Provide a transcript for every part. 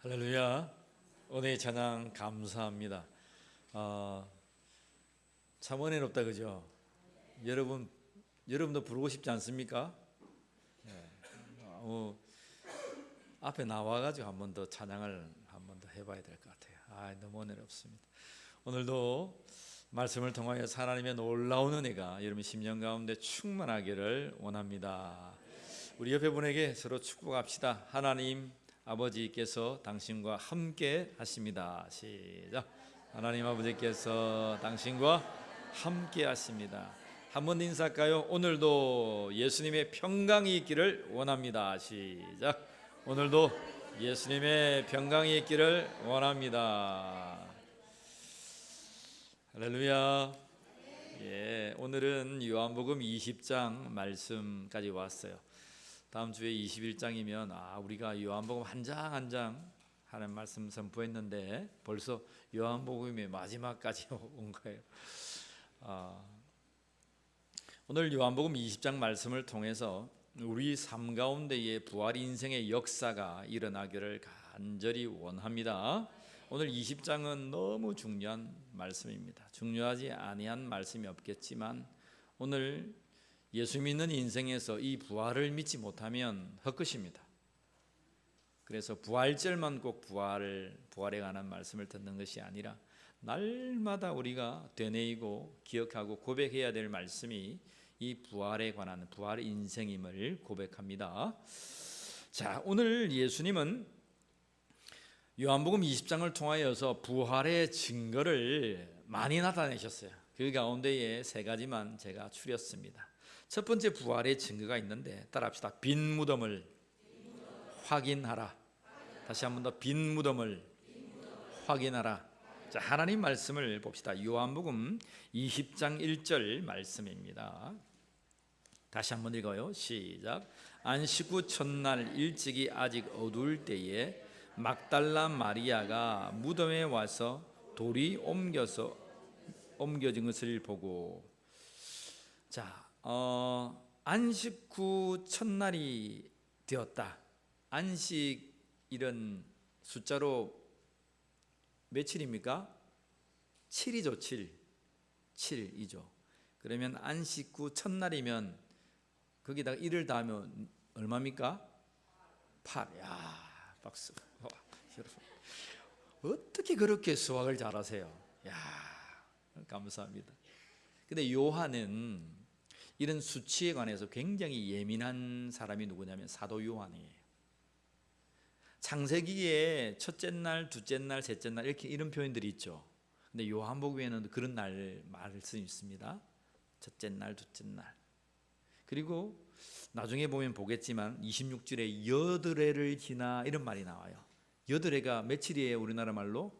할렐루야. 오늘 찬양 감사합니다. 참 은혜롭다, 그죠? 여러분도 부르고 싶지 않습니까? 앞에 나와가지고 한 번 더 찬양을 한 번 더 해봐야 될 것 같아요. 너무 은혜롭습니다. 오늘도 말씀을 통하여 하나님의 놀라운 은혜가 여러분 심령 가운데 충만하기를 원합니다. 우리 옆에 분에게 서로 축복합시다. 하나님 아버지께서 당신과 함께 하십니다. 시작. 하나님 아버지께서 당신과 함께 하십니다. 한 번 인사할까요? 오늘도 예수님의 평강이 있기를 원합니다. 시작. 오늘도 예수님의 평강이 있기를 원합니다. 할렐루야. 오늘은 요한복음 20장 말씀까지 왔어요. 다음 주에 21장이면 우리가 요한복음 한 장 한 장 하는 말씀 선포했는데 벌써 요한복음의 마지막까지 온 거예요. 오늘 요한복음 20장 말씀을 통해서 우리 삶 가운데의 부활 인생의 역사가 일어나기를 간절히 원합니다. 오늘 20장은 너무 중요한 말씀입니다. 중요하지 아니한 말씀이 없겠지만 오늘 예수 믿는 인생에서 이 부활을 믿지 못하면 헛것입니다. 그래서 부활절만 꼭 부활에 관한 말씀을 듣는 것이 아니라 날마다 우리가 되뇌이고 기억하고 고백해야 될 말씀이 이 부활에 관한 부활 인생임을 고백합니다. 자, 오늘 예수님은 요한복음 20장을 통하여서 부활의 증거를 많이 나타내셨어요. 그 가운데에 세 가지만 제가 추렸습니다. 첫 번째 부활의 증거가 있는데 따라합시다. 빈 무덤을 확인하라. 다시 한 번 더 빈 무덤을 확인하라. 자, 하나님 말씀을 봅시다. 요한복음 20장 1절 말씀입니다. 다시 한 번 읽어요. 시작. 안식 후 첫날 일찍이 아직 어두울 때에 막달라 마리아가 무덤에 와서 돌이 옮겨진 것을 보고, 자, 안식 후 첫날이 되었다. 안식 이런 숫자로 며칠입니까? 7이죠. 7이죠. 그러면 안식 후 첫날이면 거기다가 1을 더하면 얼마입니까? 8. 야, 박수. 어떻게 그렇게 수학을 잘하세요? 야, 감사합니다. 근데 요한은 이런 수치에 관해서 굉장히 예민한 사람이 누구냐면 사도 요한이에요. 창세기에 첫째 날, 둘째 날, 셋째 날 이런 표현들이 있죠. 근데 요한복음에는 그런 날 말씀이 있습니다. 첫째 날, 둘째 날. 그리고 나중에 보면 보겠지만 26절에 여드레를 지나 이런 말이 나와요. 여드레가 며칠이에요? 우리나라 말로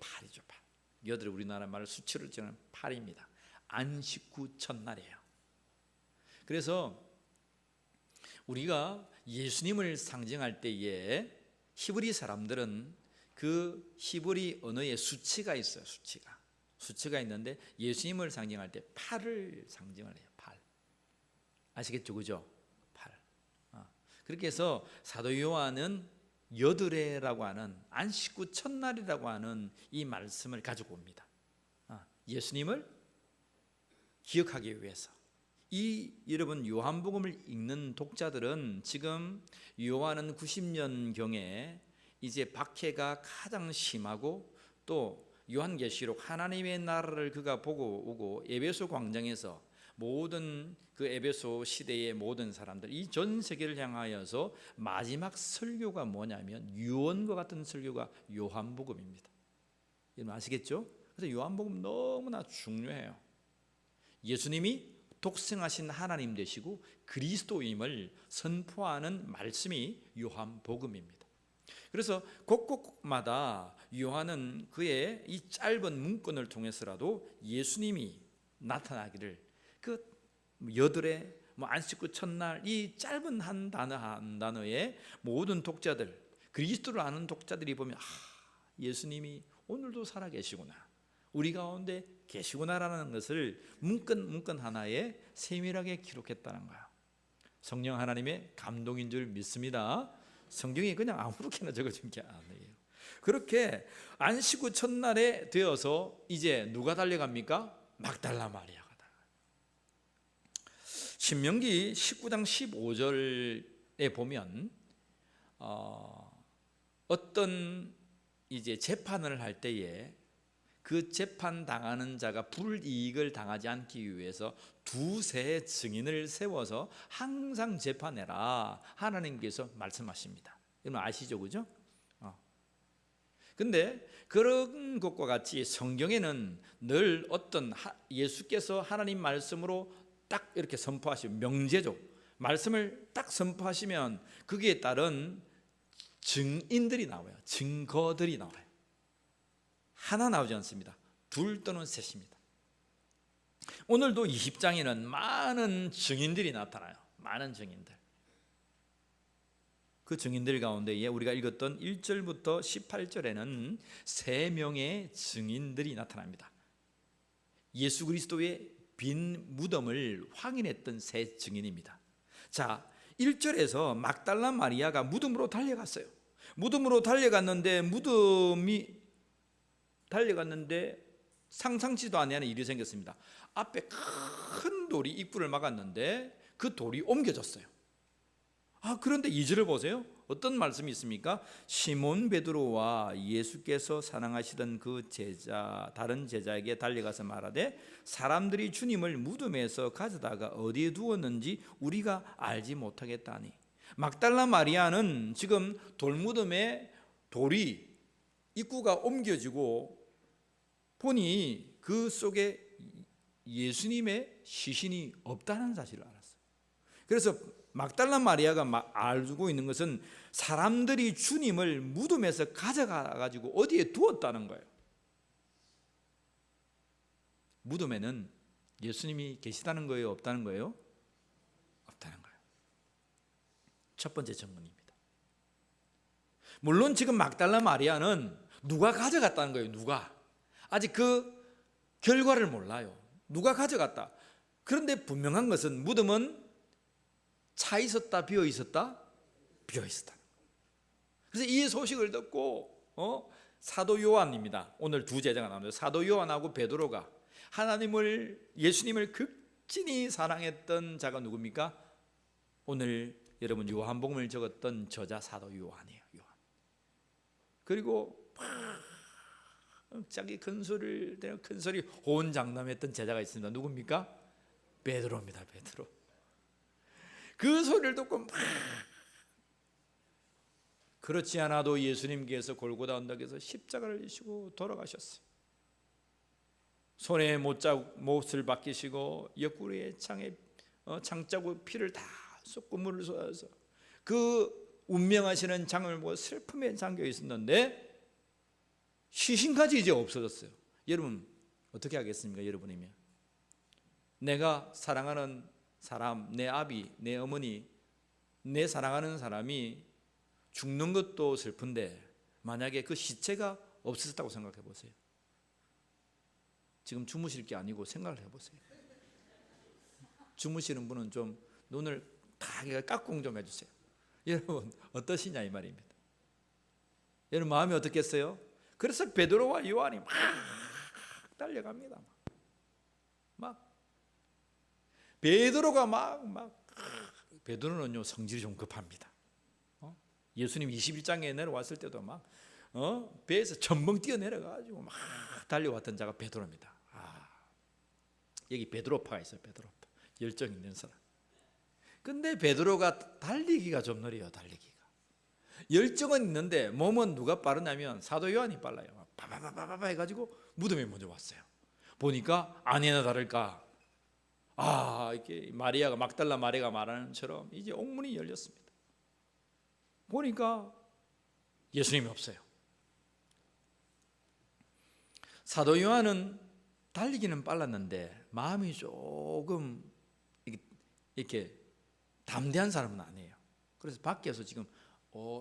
8이죠. 8. 여드레 우리나라 말로 수치를 지는 8입니다. 안식 후 첫날이에요. 그래서 우리가 예수님을 상징할 때에 히브리 사람들은 그 히브리 언어에 수치가 있어요. 수치가 있는데 예수님을 상징할 때 8을 상징을 해요. 8. 아시겠죠? 그죠? 8. 그렇게 해서 사도 요한은 여드레라고 하는 안식 후 첫날이라고 하는 이 말씀을 가지고 옵니다. 예수님을 기억하기 위해서. 여러분 요한복음을 읽는 독자들은 지금 요한은 90년경에 이제 박해가 가장 심하고 또 요한계시록 하나님의 나라를 그가 보고 오고 에베소 광장에서 모든 그 에베소 시대의 모든 사람들 이 전 세계를 향하여서 마지막 설교가 뭐냐면 유언과 같은 설교가 요한복음입니다. 여러분 아시겠죠? 그래서 요한복음 너무나 중요해요. 예수님이 독생하신 하나님 되시고 그리스도임을 선포하는 말씀이 요한복음입니다. 그래서 곳곳마다 요한은 그의 이 짧은 문건을 통해서라도 예수님이 나타나기를 그 여드레 안식 후 첫날 이 짧은 한 단어에 모든 독자들 그리스도를 아는 독자들이 보면 예수님이 오늘도 살아계시구나, 우리 가운데 계시구나라는 것을 문건 하나에 세밀하게 기록했다는 거예요. 성령 하나님의 감동인 줄 믿습니다. 성경에 그냥 아무렇게나 적어준 게 아니에요. 그렇게 안식 후 첫날에 되어서 이제 누가 달려갑니까? 막달라 마리아가 달려가요. 신명기 19장 15절에 보면 어떤 이제 재판을 할 때에 그 재판 당하는 자가 불이익을 당하지 않기 위해서 두세 증인을 세워서 항상 재판해라 하나님께서 말씀하십니다. 여러분 아시죠, 그죠? 근데 그런 것과 같이 성경에는 늘 어떤 예수께서 하나님 말씀으로 딱 이렇게 선포하시면 명제죠. 말씀을 딱 선포하시면 거기에 따른 증인들이 나와요. 증거들이 나와요. 하나 나오지 않습니다. 둘 또는 셋입니다. 오늘도 20장에는 많은 증인들이 나타나요. 많은 증인들. 그 증인들 가운데 우리가 읽었던 1절부터 18절에는 3명의 증인들이 나타납니다. 예수 그리스도의 빈 무덤을 확인했던 세 증인입니다. 자, 1절에서 막달라 마리아가 무덤으로 달려갔어요. 무덤으로 달려갔는데 상상치도 않는 일이 생겼습니다. 앞에 큰 돌이 입구를 막았는데 그 돌이 옮겨졌어요. 그런데 2절을 보세요. 어떤 말씀이 있습니까? 시몬 베드로와 예수께서 사랑하시던 그 다른 제자에게 달려가서 말하되 사람들이 주님을 무덤에서 가져다가 어디에 두었는지 우리가 알지 못하겠다니. 막달라 마리아는 지금 돌무덤에 돌이 입구가 옮겨지고 보니 그 속에 예수님의 시신이 없다는 사실을 알았어요. 그래서 막달라 마리아가 알고 있는 것은 사람들이 주님을 무덤에서 가져가가지고 어디에 두었다는 거예요. 무덤에는 예수님이 계시다는 거예요? 없다는 거예요? 없다는 거예요. 첫 번째 증언입니다. 물론 지금 막달라 마리아는 누가 가져갔다는 거예요. 누가? 아직 그 결과를 몰라요. 누가 가져갔다. 그런데 분명한 것은 무덤은 차 있었다, 비어 있었다? 비어 있었다. 그래서 이 소식을 듣고 사도 요한입니다. 오늘 두 제자가 나옵니다. 사도 요한하고 베드로가 예수님을 극진히 사랑했던 자가 누굽니까? 오늘 여러분 요한복음을 적었던 저자 사도 요한이에요. 요한. 그리고 자기 큰 소리 호언장담했던 제자가 있습니다. 누굽니까? 베드로입니다. 베드로. 그 소리를 듣고 막 그렇지 않아도 예수님께서 골고다 언덕에서 십자가를 지시고 돌아가셨어요. 손에 못을 박히시고 옆구리에 창자국 피를 다 쏟고 물을 쏟아서 그 운명하시는 장을 보고 슬픔에 잠겨 있었는데 시신까지 이제 없어졌어요. 여러분 어떻게 하겠습니까? 여러분이면 내가 사랑하는 사람, 내 아비, 내 어머니, 내 사랑하는 사람이 죽는 것도 슬픈데 만약에 그 시체가 없어졌다고 생각해 보세요. 지금 주무실 게 아니고 생각을 해보세요. 주무시는 분은 좀 눈을 다 깍꿍 좀 해주세요. 여러분 어떠시냐 이 말입니다. 여러분 마음이 어떻겠어요? 그래서 베드로와 요한이 막 달려갑니다. 베드로가 베드로는요 성질이 좀 급합니다. 예수님 21장에 내려왔을 때도 배에서 전멍 뛰어내려가지고 막 달려왔던 자가 베드로입니다. 여기 베드로파가 있어요. 베드로파 열정 있는 사람. 근데 베드로가 달리기가 좀 느려요. 달리기가 열정은 있는데 몸은 누가 빠르냐면 사도 요한이 빨라요. 바바바바바 해가지고 무덤에 먼저 왔어요. 보니까 아니나 다를까 이렇게 막달라 마리아가 말하는 것처럼 이제 옥문이 열렸습니다. 보니까 예수님이 없어요. 사도 요한은 달리기는 빨랐는데 마음이 조금 이렇게 담대한 사람은 아니에요. 그래서 밖에서 지금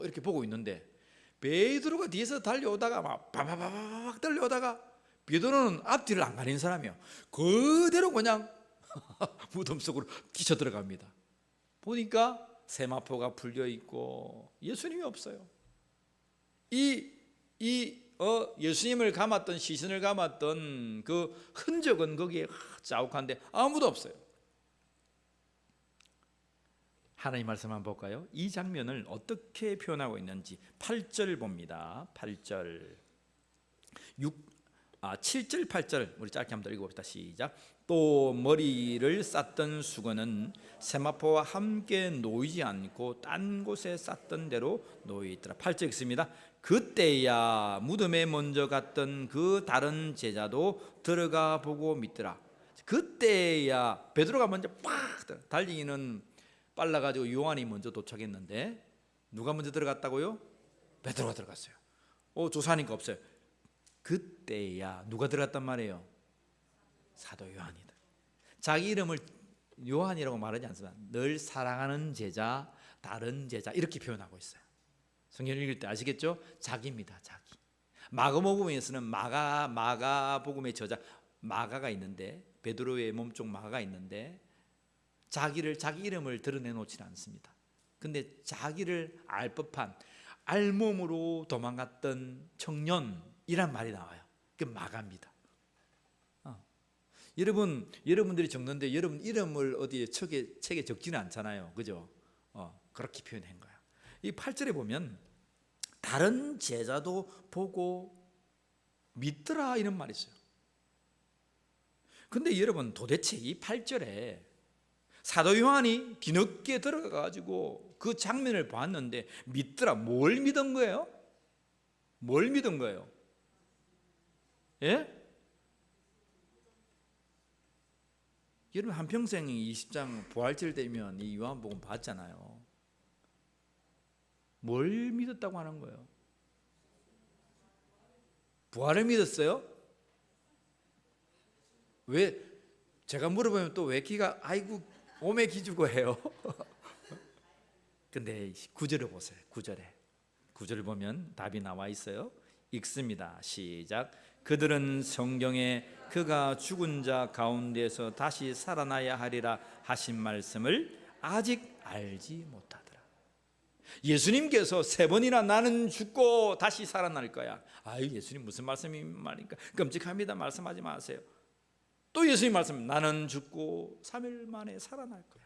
이렇게 보고 있는데 베드로가 뒤에서 달려오다가 막 바바바박 달려오다가 베드로는 앞뒤를 안 가리는 사람이에요. 그대로 그냥 무덤 속으로 뛰쳐 들어갑니다. 보니까 세마포가 풀려 있고 예수님이 없어요. 예수님을 감았던, 시선을 감았던 그 흔적은 거기에 자욱한데 아무도 없어요. 하나님 말씀 한번 볼까요? 이 장면을 어떻게 표현하고 있는지 8절 봅니다. 8절 7절 8절 우리 짧게 한번 읽어봅시다. 시작. 또 머리를 쌌던 수건은 세마포와 함께 놓이지 않고 딴 곳에 쌌던 대로 놓여 있더라. 8절 읽습니다. 그때야 무덤에 먼저 갔던 그 다른 제자도 들어가 보고 믿더라. 그때야 베드로가 먼저 팍 달리기는 빨라가지고 요한이 먼저 도착했는데 누가 먼저 들어갔다고요? 베드로가 들어갔어요. 조사하니까 없어요. 그때야 누가 들어갔단 말이에요? 사도 요한이다. 자기 이름을 요한이라고 말하지 않습니다. 늘 사랑하는 제자, 다른 제자 이렇게 표현하고 있어요. 성경 읽을 때 아시겠죠? 자기입니다. 자기. 마가복음에서는 마가복음의 저자 마가가 있는데 베드로의 몸쪽 마가가 있는데 자기 이름을 드러내놓지 않습니다. 근데 자기를 알 법한 알몸으로 도망갔던 청년이란 말이 나와요. 그 마가입니다. 여러분들이 적는데 여러분 이름을 어디에 책에 적지는 않잖아요. 그죠? 그렇게 표현한 거야. 이 8절에 보면 다른 제자도 보고 믿더라 이런 말이 있어요. 근데 여러분 도대체 이 8절에 사도 요한이 뒤늦게 들어가가지고 그 장면을 봤는데 믿더라 뭘 믿은 거예요? 뭘 믿은 거예요? 예? 여러분 한평생 20장 부활절 되면 이 요한복음 봤잖아요. 뭘 믿었다고 하는 거예요? 부활을 믿었어요? 왜 제가 물어보면 또 왜 기가 아이고 오매 기주고 해요? 근데 9절을 보세요. 9절을 보면 답이 나와 있어요. 읽습니다. 시작. 그들은 성경에 그가 죽은 자 가운데서 다시 살아나야 하리라 하신 말씀을 아직 알지 못하더라. 예수님께서 3번이나 나는 죽고 다시 살아날 거야. 아유 예수님 무슨 말씀이 말입니까? 끔찍합니다. 말씀하지 마세요. 또 예수님 말씀 나는 죽고 3일 만에 살아날 거야.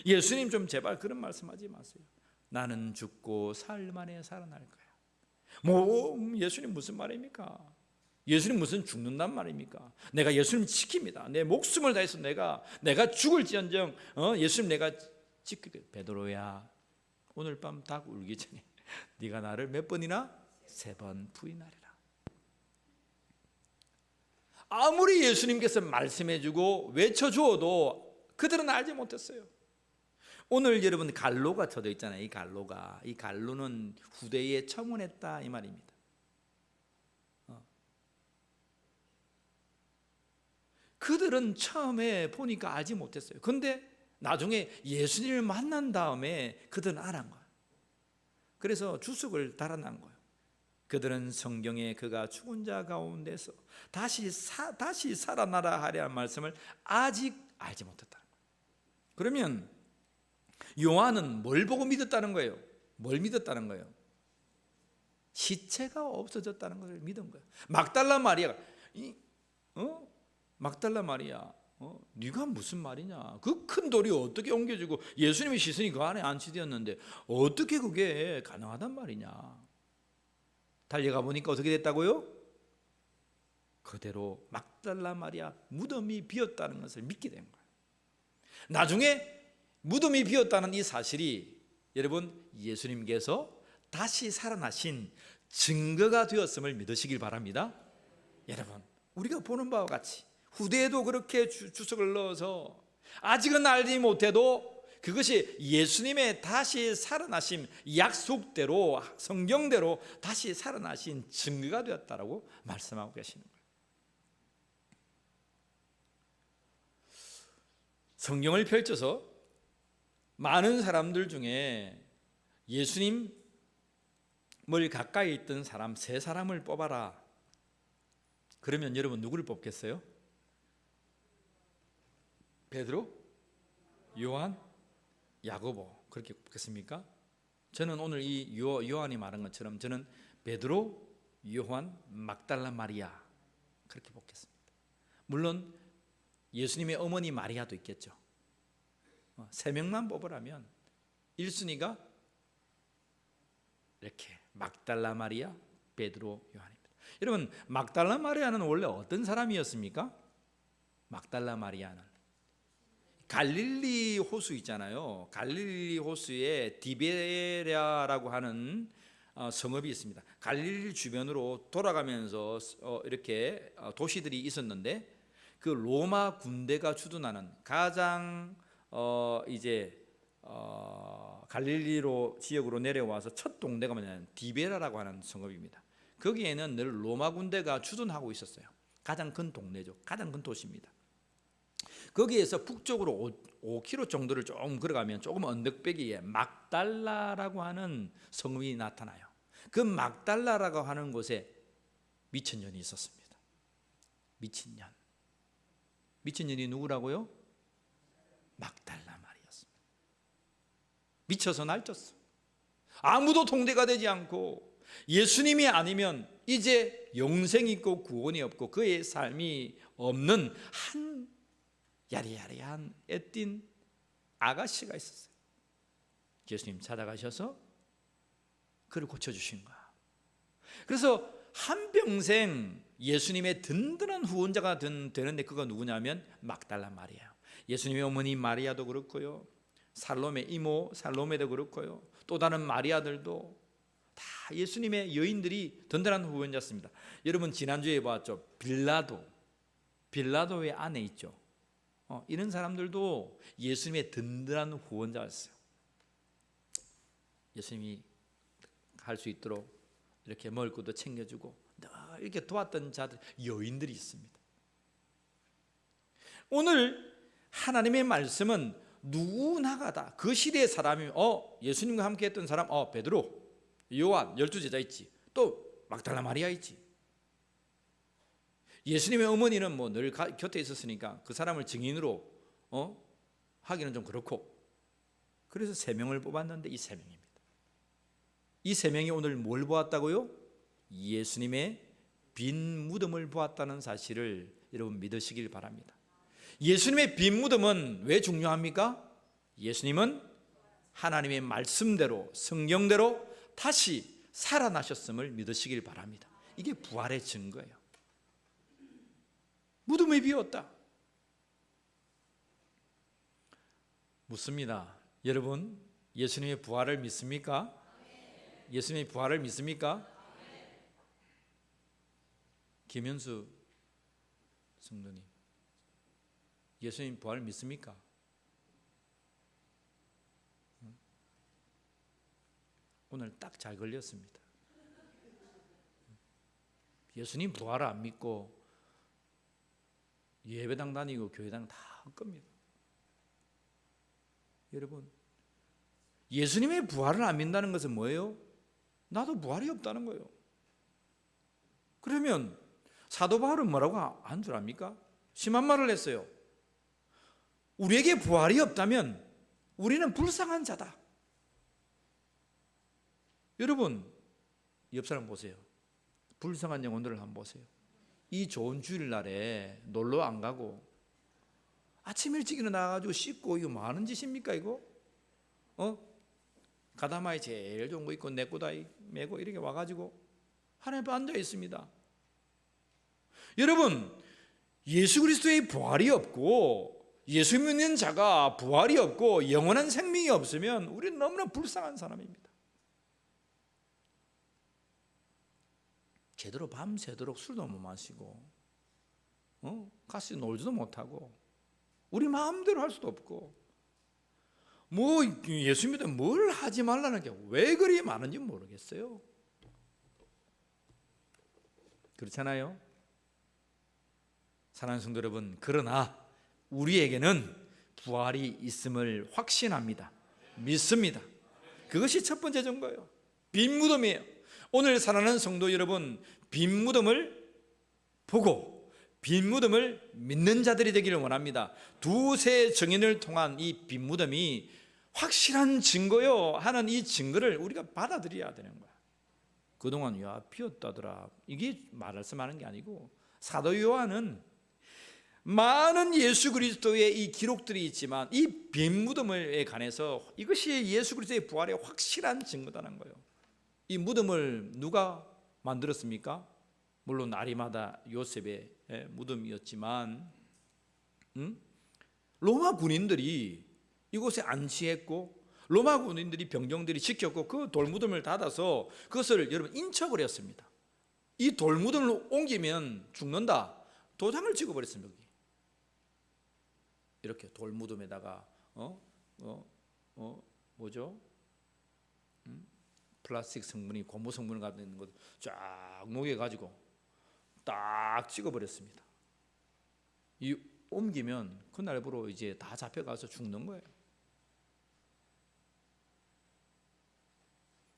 예수님 좀 제발 그런 말씀하지 마세요. 나는 죽고 4일 만에 살아날 거야. 예수님 무슨 말입니까? 예수님 무슨 죽는단 말입니까? 내가 예수님 지킵니다. 내 목숨을 다해서 내가 죽을지언정 예수님 내가 지키게. 베드로야 오늘 밤 닭 울기 전에 네가 나를 몇 번이나? 3번 부인하리라. 아무리 예수님께서 말씀해주고 외쳐주어도 그들은 알지 못했어요. 오늘 여러분 갈로가 쳐져 있잖아요. 이 갈로는 후대에 청혼했다 이 말입니다. 그들은 처음에 보니까 알지 못했어요. 근데 나중에 예수님을 만난 다음에 그들은 알은 거예요. 그래서 주석을 달아난 거예요. 그들은 성경에 그가 죽은 자 가운데서 다시 살아나라 하리라는 말씀을 아직 알지 못했다는 거예요. 그러면 요한은 뭘 보고 믿었다는 거예요? 뭘 믿었다는 거예요? 시체가 없어졌다는 것을 믿은 거예요. 막달라 마리아가 막달라 마리아 네가 무슨 말이냐? 그 큰 돌이 어떻게 옮겨지고 예수님의 시선이 그 안에 안치되었는데 어떻게 그게 가능하단 말이냐? 달려가 보니까 어떻게 됐다고요? 그대로 막달라 마리아 무덤이 비었다는 것을 믿게 된 거예요. 나중에 무덤이 비었다는 이 사실이 여러분 예수님께서 다시 살아나신 증거가 되었음을 믿으시길 바랍니다. 여러분 우리가 보는 바와 같이 후대에도 그렇게 주석을 넣어서 아직은 알지 못해도 그것이 예수님의 다시 살아나신 약속대로 성경대로 다시 살아나신 증거가 되었다라고 말씀하고 계시는 거예요. 성경을 펼쳐서 많은 사람들 중에 예수님을 가까이 있던 사람 3사람을 뽑아라. 그러면 여러분 누구를 뽑겠어요? 베드로? 요한? 야고보 그렇게 뽑겠습니까? 저는 오늘 이 요한이 말한 것처럼 저는 베드로, 요한, 막달라 마리아 그렇게 뽑겠습니다. 물론 예수님의 어머니 마리아도 있겠죠. 3명만 뽑으라면 1순위가 이렇게 막달라 마리아, 베드로, 요한입니다. 여러분, 막달라 마리아는 원래 어떤 사람이었습니까? 막달라 마리아는 갈릴리 호수 있잖아요. 갈릴리 호수에 디베랴라고 하는 성읍이 있습니다. 갈릴리 주변으로 돌아가면서 이렇게 도시들이 있었는데 그 로마 군대가 주둔하는 가장 갈릴리로 지역으로 내려와서 첫 동네가 뭐냐면 디베라라고 하는 성읍입니다. 거기에는 늘 로마 군대가 주둔하고 있었어요. 가장 큰 동네죠. 가장 큰 도시입니다. 거기에서 북쪽으로 5km 정도를 조금 걸어가면 조금 언덕배기에 막달라라고 하는 성읍이 나타나요. 그 막달라라고 하는 곳에 미천년이 있었습니다. 미천년이 누구라고요? 막달라 마리아였습니다. 미쳐서 날뛰었어. 아무도 통대가 되지 않고 예수님이 아니면 이제 영생이 있고 구원이 없고 그의 삶이 없는 한 야리야리한 애띤 아가씨가 있었어요. 예수님 찾아가셔서 그를 고쳐주신 거야. 그래서 한평생 예수님의 든든한 후원자가 되는데 그가 누구냐면 막달라 마리아예요. 예수님의 어머니 마리아도 그렇고요, 살로메 이모 살로메도 그렇고요, 또 다른 마리아들도 다 예수님의 여인들이 든든한 후원자였습니다. 여러분 지난주에 봤죠. 빌라도의 아내 있죠. 이런 사람들도 예수님의 든든한 후원자였어요. 예수님이 할 수 있도록 이렇게 먹을 것도 챙겨주고 이렇게 도왔던 자들, 여인들이 있습니다. 오늘 하나님의 말씀은 누구나가 다 그 시대의 사람이 예수님과 함께 했던 사람, 베드로, 요한 12제자 있지, 또 막달라 마리아 있지. 예수님의 어머니는 뭐 늘 곁에 있었으니까 그 사람을 증인으로 하기는 좀 그렇고, 그래서 3명을 뽑았는데 이 3명입니다. 이 3명이 오늘 뭘 보았다고요? 예수님의 빈 무덤을 보았다는 사실을 여러분 믿으시길 바랍니다. 예수님의 빈 무덤은 왜 중요합니까? 예수님은 하나님의 말씀대로 성경대로 다시 살아나셨음을 믿으시길 바랍니다. 이게 부활의 증거예요. 무덤이 비었다. 묻습니다. 여러분, 예수님의 부활을 믿습니까? 예수님의 부활을 믿습니까? 김현수 성도님, 예수님 부활을 믿습니까? 오늘 딱 잘 걸렸습니다. 예수님 부활을 안 믿고 예배당 다니고 교회당 다 할 겁니다. 여러분, 예수님의 부활을 안 믿는다는 것은 뭐예요? 나도 부활이 없다는 거예요. 그러면 사도 바울은 뭐라고 한 줄 압니까? 심한 말을 했어요. 우리에게 부활이 없다면 우리는 불쌍한 자다. 여러분, 옆 사람 보세요. 불쌍한 영혼들을 한번 보세요. 이 좋은 주일날에 놀러 안 가고 아침 일찍 일어나가지고 씻고, 이거 뭐 하는 짓입니까 이거? 가다마이 제일 좋은 거 입고 네꾸다이 메고 이렇게 와가지고 하나님 앞에 앉아 있습니다. 여러분, 예수 그리스도의 부활이 없고 예수 믿는 자가 부활이 없고 영원한 생명이 없으면 우리는 너무나 불쌍한 사람입니다. 제대로 밤새도록 술도 못 마시고 같이 놀지도 못하고 우리 마음대로 할 수도 없고 뭐 예수 믿으면 뭘 하지 말라는 게 왜 그리 많은지 모르겠어요. 그렇잖아요. 사랑하는 성도 여러분, 그러나 우리에게는 부활이 있음을 확신합니다. 믿습니다. 그것이 첫 번째 증거예요. 빈 무덤이에요. 오늘 사랑하는 성도 여러분, 빈 무덤을 보고 빈 무덤을 믿는 자들이 되기를 원합니다. 두세 증인을 통한 이 빈 무덤이 확실한 증거요 하는 이 증거를 우리가 받아들여야 되는 거야. 그동안 야 비었다더라 이게 말씀하는 게 아니고, 사도 요한은 많은 예수 그리스도의 이 기록들이 있지만 이 빈 무덤에 관해서 이것이 예수 그리스도의 부활의 확실한 증거다는 거예요. 이 무덤을 누가 만들었습니까? 물론 아리마다 요셉의 무덤이었지만 로마 군인들이 이곳에 안치했고, 로마 군인들이 병정들이 지켰고, 그 돌무덤을 닫아서 그것을 여러분 인척을 했습니다. 이 돌무덤을 옮기면 죽는다, 도장을 찍어버렸습니다. 여기 이렇게 돌무덤에다가 뭐죠? 플라스틱 성분이 고무 성분을 가지고 있는 것 쫙 녹여가지고 딱 찍어버렸습니다. 이 옮기면 그날부로 이제 다 잡혀가서 죽는 거예요.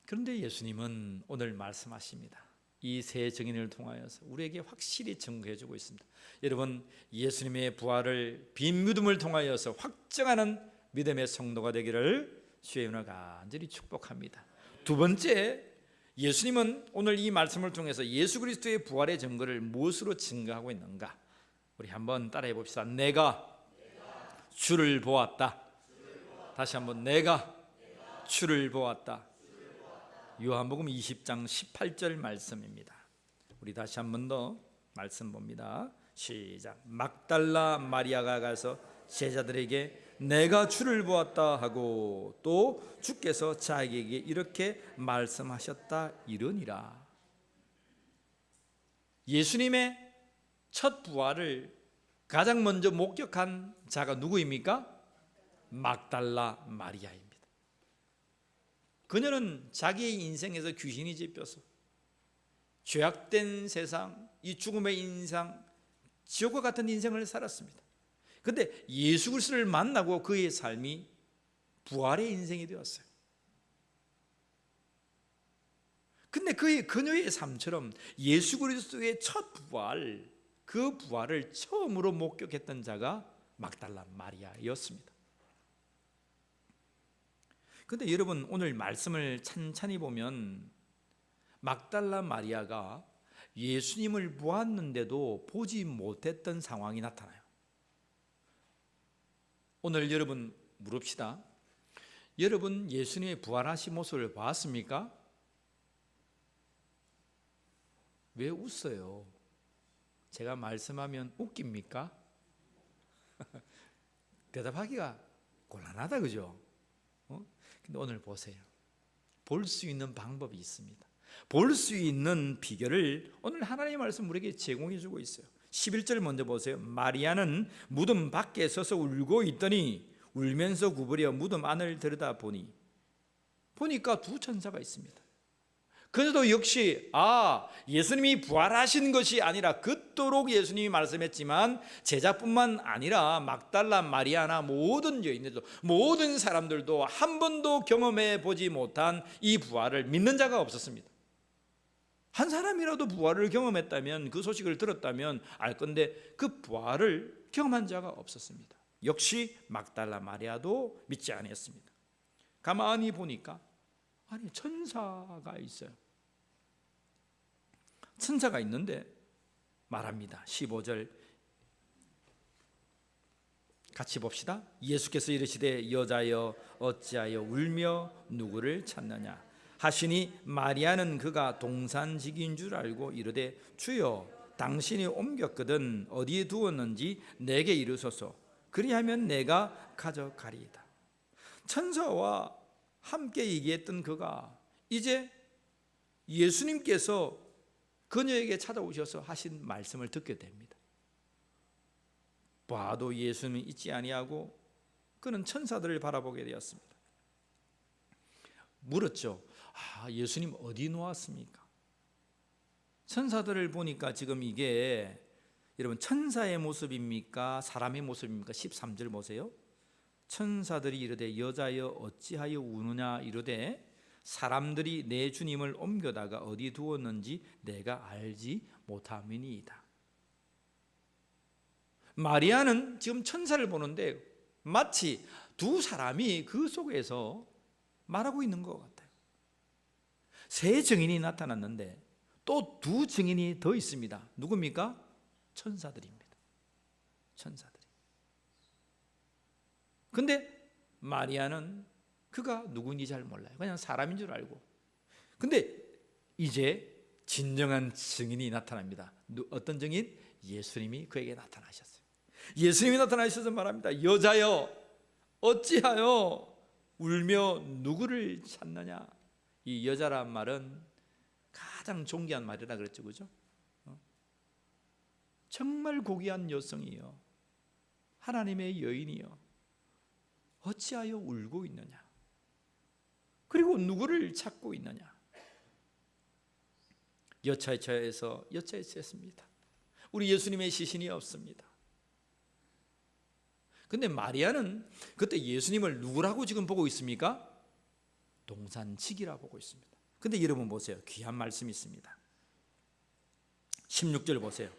그런데 예수님은 오늘 말씀하십니다. 이 세 증인을 통하여서 우리에게 확실히 증거해주고 있습니다. 여러분, 예수님의 부활을 빈 믿음을 통하여서 확정하는 믿음의 성도가 되기를 주의 은혜로 간절히 축복합니다. 두 번째, 예수님은 오늘 이 말씀을 통해서 예수 그리스도의 부활의 증거를 무엇으로 증거하고 있는가? 우리 한번 따라해 봅시다. 내가 주를 보았다. 다시 한번, 내가 주를 보았다. 요한복음 20장 18절 말씀입니다. 우리 다시 한 번 더 말씀 봅니다. 시작. 막달라 마리아가 가서 제자들에게 내가 주를 보았다 하고, 또 주께서 자기에게 이렇게 말씀하셨다 이르니라. 예수님의 첫 부활을 가장 먼저 목격한 자가 누구입니까? 막달라 마리아입니다. 그녀는 자기의 인생에서 귀신이 잡혀서 죄악된 세상, 이 죽음의 인상, 지옥과 같은 인생을 살았습니다. 그런데 예수 그리스도를 만나고 그의 삶이 부활의 인생이 되었어요. 근데 그녀의 삶처럼 예수 그리스도의 첫 부활, 그 부활을 처음으로 목격했던 자가 막달라 마리아였습니다. 그런데 여러분, 오늘 말씀을 찬찬히 보면 막달라 마리아가 예수님을 보았는데도 보지 못했던 상황이 나타나요. 오늘 여러분 물읍시다. 여러분, 예수님의 부활하신 모습을 봤습니까? 왜 웃어요? 제가 말씀하면 웃깁니까? 대답하기가 곤란하다, 그죠? 근데 오늘 보세요. 볼 수 있는 방법이 있습니다. 볼 수 있는 비결을 오늘 하나님의 말씀 우리에게 제공해 주고 있어요. 11절 먼저 보세요. 마리아는 무덤 밖에 서서 울고 있더니 울면서 구부려 무덤 안을 보니까 두 천사가 있습니다. 그녀도 역시 예수님이 부활하신 것이 아니라, 그토록 예수님이 말씀했지만 제자뿐만 아니라 막달라 마리아나 모든 여인들도, 모든 사람들도 한 번도 경험해 보지 못한 이 부활을 믿는 자가 없었습니다. 한 사람이라도 부활을 경험했다면, 그 소식을 들었다면 알 건데 그 부활을 경험한 자가 없었습니다. 역시 막달라 마리아도 믿지 않았습니다. 가만히 보니까 천사가 있어요. 천사가 있는데 말합니다. 15절 같이 봅시다. 예수께서 이르시되 여자여 어찌하여 울며 누구를 찾느냐 하시니, 마리아는 그가 동산직인 줄 알고 이르되 주여 당신이 옮겼거든 어디에 두었는지 내게 이르소서, 그리하면 내가 가져가리이다. 천사와 함께 얘기했던 그가 이제 예수님께서 그녀에게 찾아오셔서 하신 말씀을 듣게 됩니다. 봐도 예수님은 있지 아니하고 그는 천사들을 바라보게 되었습니다. 물었죠. 예수님 어디 놓았습니까? 천사들을 보니까 지금 이게 여러분 천사의 모습입니까? 사람의 모습입니까? 13절 보세요. 천사들이 이르되 여자여 어찌하여 우느냐 이르되 사람들이 내 주님을 옮겨다가 어디 두었는지 내가 알지 못함이니이다. 마리아는 지금 천사를 보는데 마치 두 사람이 그 속에서 말하고 있는 것 같아요. 세 증인이 나타났는데 또 두 증인이 더 있습니다. 누굽니까? 천사들입니다. 천사들이. 근데 마리아는 그가 누군지 잘 몰라요. 그냥 사람인 줄 알고. 근데 이제 진정한 증인이 나타납니다. 어떤 증인? 예수님이 그에게 나타나셨어요. 예수님이 나타나셔서 말합니다. 여자여, 어찌하여 울며 누구를 찾느냐? 이 여자란 말은 가장 존귀한 말이라 그랬죠, 그죠? 정말 고귀한 여성이요, 하나님의 여인이요, 어찌하여 울고 있느냐? 그리고 누구를 찾고 있느냐? 여차여차해서 여차여차했습니다. 우리 예수님의 시신이 없습니다. 근데 마리아는 그때 예수님을 누구라고 지금 보고 있습니까? 동산직이라 보고 있습니다. 근데 여러분 보세요. 귀한 말씀이 있습니다. 16절 보세요.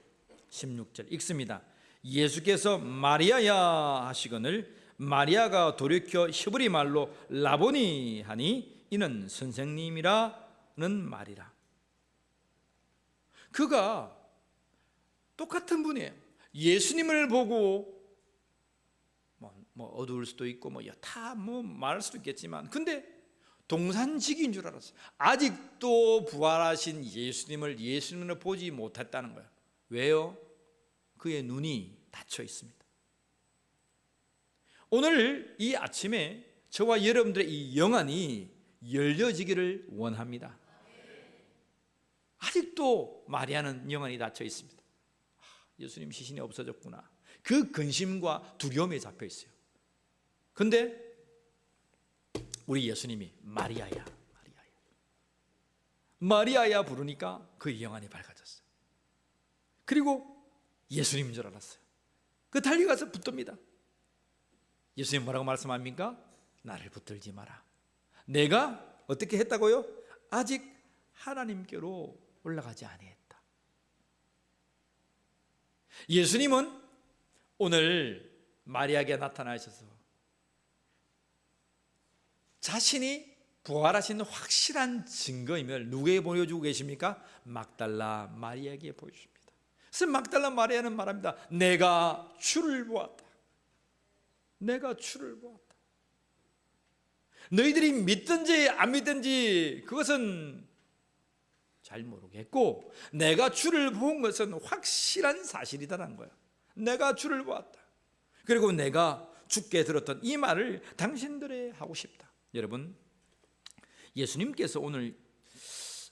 16절 읽습니다. 예수께서 마리아야 하시거늘 마리아가 돌이켜 히브리 말로 라보니 하니 이는 선생님이라는 말이라. 그가 똑같은 분이에요. 예수님을 보고 뭐 어두울 수도 있고 다 말할 수도 있겠지만, 근데 동산직인 줄 알았어요. 아직도 부활하신 예수님을 보지 못했다는 거예요. 왜요? 그의 눈이 닫혀 있습니다. 오늘 이 아침에 저와 여러분들의 이 영안이 열려지기를 원합니다. 아직도 마리아는 영안이 닫혀 있습니다. 예수님 시신이 없어졌구나. 그 근심과 두려움에 잡혀 있어요. 근데 우리 예수님이 마리아야, 마리아야 부르니까 그 영안이 밝아졌어요. 그리고 예수님인 줄 알았어요. 그 달려가서 붙듭니다. 예수님 뭐라고 말씀합니까? 나를 붙들지 마라. 내가 어떻게 했다고요? 아직 하나님께로 올라가지 아니했다. 예수님은 오늘 마리아에게 나타나셔서 자신이 부활하신 확실한 증거임을 누구에게 보여주고 계십니까? 막달라 마리아에게 보여줍니다. 그래서 막달라 마리아는 말합니다. 내가 주를 보았다. 내가 주를 보았다. 너희들이 믿든지 안 믿든지 그것은 잘 모르겠고, 내가 주를 본 것은 확실한 사실이다라는 거예요. 내가 주를 보았다. 그리고 내가 주께 들었던 이 말을 당신들에 하고 싶다. 여러분, 예수님께서 오늘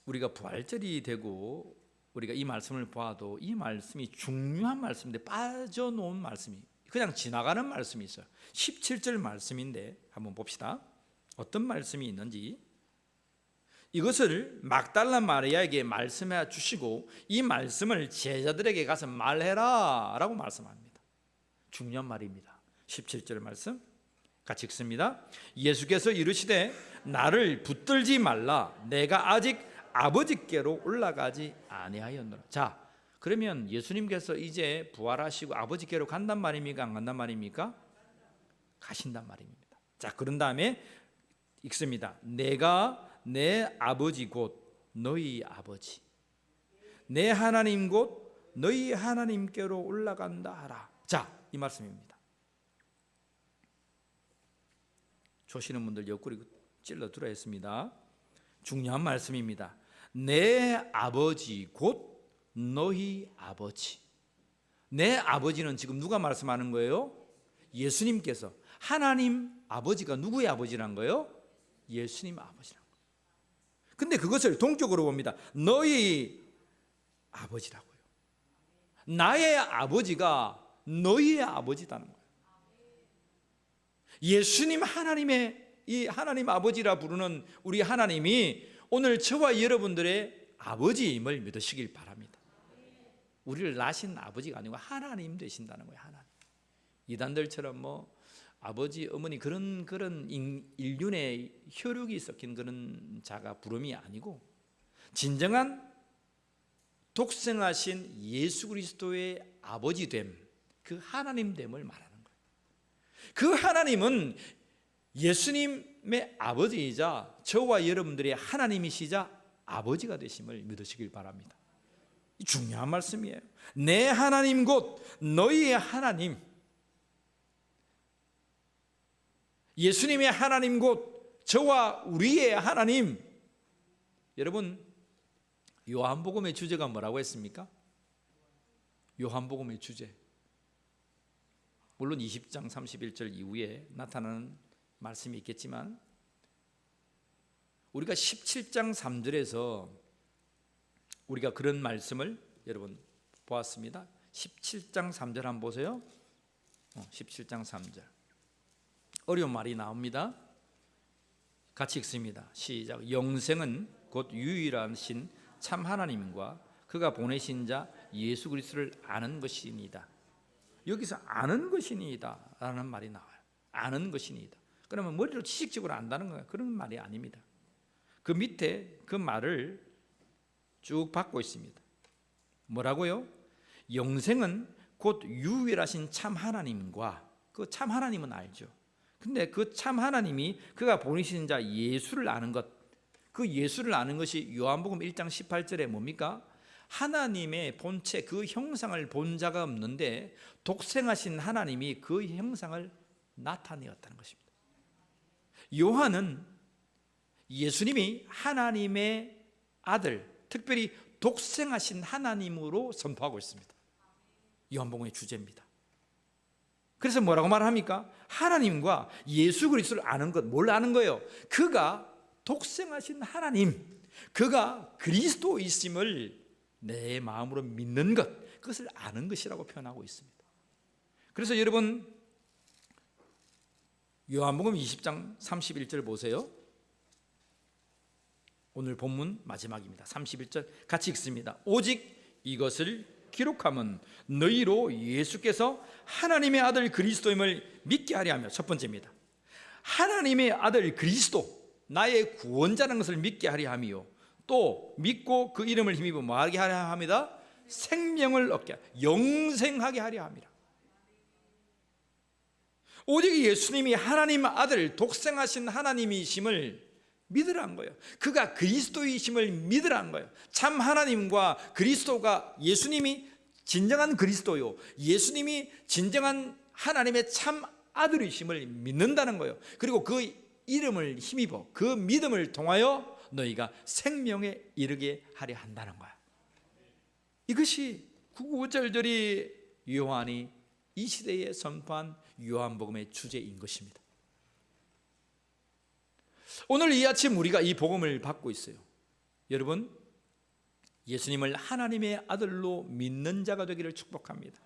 우리가 부활절이 되고 우리가 이 말씀을 봐도 이 말씀이 중요한 말씀인데 빠져놓은 말씀이, 그냥 지나가는 말씀이 있어요. 17절 말씀인데 한번 봅시다. 어떤 말씀이 있는지. 이것을 막달라 마리아에게 말씀해 주시고 이 말씀을 제자들에게 가서 말해라 라고 말씀합니다. 중요한 말입니다. 17절 말씀 같이 읽습니다. 예수께서 이르시되 나를 붙들지 말라. 내가 아직 아버지께로 올라가지 아니하였노라. 자, 그러면 예수님께서 이제 부활하시고 아버지께로 간단 말입니까? 안 간단 말입니까? 가신단 말입니다. 자, 그런 다음에 읽습니다. 내가 내 아버지 곧 너희 아버지, 내 하나님 곧 너희 하나님께로 올라간다 하라. 자, 이 말씀입니다. 조시는 분들 옆구리 찔러 들어야 했습니다. 중요한 말씀입니다. 내 아버지 곧 너희 아버지. 내 아버지는 지금 누가 말씀하는 거예요? 예수님께서. 하나님 아버지가 누구의 아버지란 거예요? 예수님 아버지란 거예요. 근데 그것을 동격으로 봅니다. 너희 아버지라고요. 나의 아버지가 너희의 아버지라는 거예요. 예수님 하나님의 이 하나님 아버지라 부르는 우리 하나님이 오늘 저와 여러분들의 아버지임을 믿으시길 바랍니다. 우리를 낳으신 아버지가 아니고 하나님 되신다는 거예요. 하나님. 이단들처럼 아버지 어머니 그런 인륜의 혈육이 섞인 그런 자가 부름이 아니고 진정한 독생하신 예수 그리스도의 아버지됨, 그 하나님됨을 말하는 거예요. 그 하나님은 예수님의 아버지이자 저와 여러분들의 하나님이시자 아버지가 되심을 믿으시길 바랍니다. 중요한 말씀이에요. 내 하나님 곧 너희의 하나님, 예수님의 하나님 곧 저와 우리의 하나님. 여러분, 요한복음의 주제가 뭐라고 했습니까? 요한복음의 주제, 물론 20장 31절 이후에 나타나는 말씀이 있겠지만 우리가 17장 3절에서 우리가 그런 말씀을 여러분 보았습니다. 17장 3절 한번 보세요. 17장 3절 어려운 말이 나옵니다. 같이 읽습니다. 시작. 영생은 곧 유일하신 참 하나님과 그가 보내신 자 예수 그리스도를 아는 것이니이다. 여기서 아는 것이니이다 라는 말이 나와요. 아는 것이니이다. 그러면 머리로 지식적으로 안다는 거예요. 그런 말이 아닙니다. 그 밑에 그 말을 쭉 받고 있습니다. 뭐라고요? 영생은 곧 유일하신 참 하나님과, 그 참 하나님은 알죠. 근데 그 참 하나님이 그가 보내신 자 예수를 아는 것, 그 예수를 아는 것이 요한복음 1장 18절에 뭡니까? 하나님의 본체 그 형상을 본 자가 없는데 독생하신 하나님이 그 형상을 나타내었다는 것입니다. 요한은 예수님이 하나님의 아들, 특별히 독생하신 하나님으로 선포하고 있습니다. 요한복음의 주제입니다. 그래서 뭐라고 말합니까? 하나님과 예수 그리스도를 아는 것, 뭘 아는 거예요? 그가 독생하신 하나님, 그가 그리스도이심을 내 마음으로 믿는 것, 그것을 아는 것이라고 표현하고 있습니다. 그래서 여러분 요한복음 20장 31절 보세요. 오늘 본문 마지막입니다. 31절 같이 읽습니다. 오직 이것을 기록함은 너희로 예수께서 하나님의 아들 그리스도임을 믿게 하려 하며, 첫 번째입니다. 하나님의 아들 그리스도, 나의 구원자라는 것을 믿게 하려 하며, 또 믿고 그 이름을 힘입어 뭐하게 하려 합니다? 생명을 얻게, 영생하게 하려 합니다. 오직 예수님이 하나님 아들, 독생하신 하나님이심을 믿으라는 거예요. 그가 그리스도이심을 믿으라는 거예요. 참 하나님과 그리스도가, 예수님이 진정한 그리스도요, 예수님이 진정한 하나님의 참 아들이심을 믿는다는 거예요. 그리고 그 이름을 힘입어 그 믿음을 통하여 너희가 생명에 이르게 하려 한다는 거야. 이것이 구구절절히 요한이 이 시대에 선포한 요한복음의 주제인 것입니다. 오늘 이 아침 우리가 이 복음을 받고 있어요. 여러분, 예수님을 하나님의 아들로 믿는 자가 되기를 축복합니다.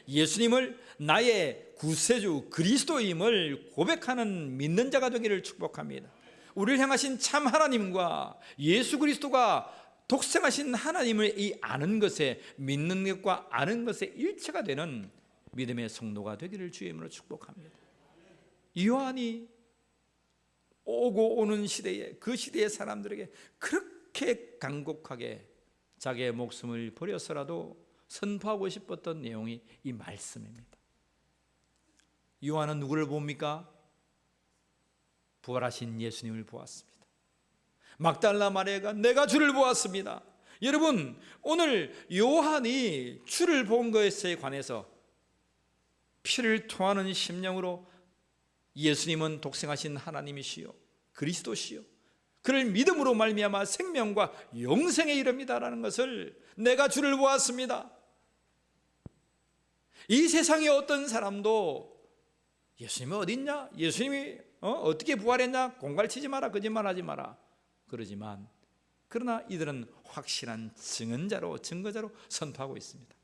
예수님을 나의 구세주 그리스도임을 고백하는 믿는 자가 되기를 축복합니다. 우리를 향하신 참 하나님과 예수 그리스도가 독생하신 하나님을 이 아는 것에, 믿는 것과 아는 것에 일체가 되는 믿음의 성도가 되기를 주의 이름으로 축복합니다. 요한이 오고 오는 시대에, 그 시대의 사람들에게 그렇게 간곡하게 자기의 목숨을 버려서라도 선포하고 싶었던 내용이 이 말씀입니다. 요한은 누구를 봅니까? 부활하신 예수님을 보았습니다. 막달라 마리아가 내가 주를 보았습니다. 여러분, 오늘 요한이 주를 본 것에 관해서 피를 토하는 심령으로 예수님은 독생하신 하나님이시요 그리스도시요, 그를 믿음으로 말미암아 생명과 영생에 이릅니다라는 것을, 내가 주를 보았습니다. 이 세상에 어떤 사람도 예수님이 어디 있냐, 예수님이 어떻게 부활했냐, 공갈치지 마라, 거짓말하지 마라 그러지만, 그러나 이들은 확실한 증언자로, 증거자로 선포하고 있습니다.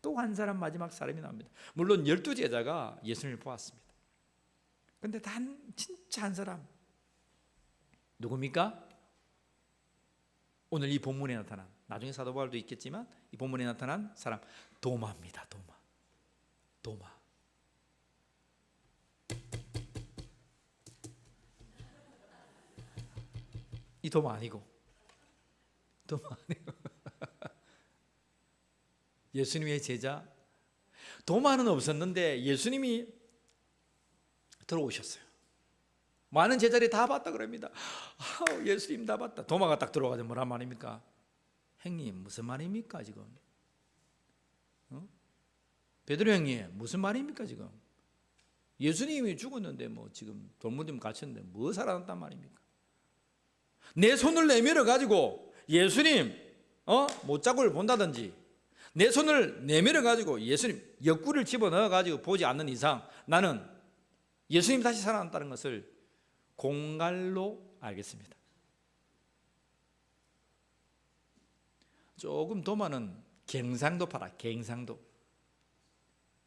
또 한 사람, 마지막 사람이 나옵니다. 물론 12제자가 예수님을 보았습니다. 그런데 단 진짜 한 사람, 누굽니까? 오늘 이 본문에 나타난, 나중에 사도 바울도 있겠지만 이 본문에 나타난 사람, 도마입니다. 도마. 이 도마 아니고 예수님의 제자. 도마는 없었는데 예수님이 들어오셨어요. 많은 제자들이 다 봤다 그럽니다. 예수님 다 봤다. 도마가 딱 들어가서 뭐란 말입니까? 형님 무슨 말입니까 지금? 베드로 형님 무슨 말입니까 지금? 예수님이 죽었는데 뭐 지금 돌무덤 갇혔는데 뭐 살아났단 말입니까? 내 손을 내밀어 가지고 예수님 못자국을 본다든지, 내 손을 내밀어 가지고 예수님 옆구리를 집어넣어 가지고 보지 않는 이상 나는 예수님 다시 살아났다는 것을 공갈로 알겠습니다. 조금 도마는 갱상도 팔아. 갱상도.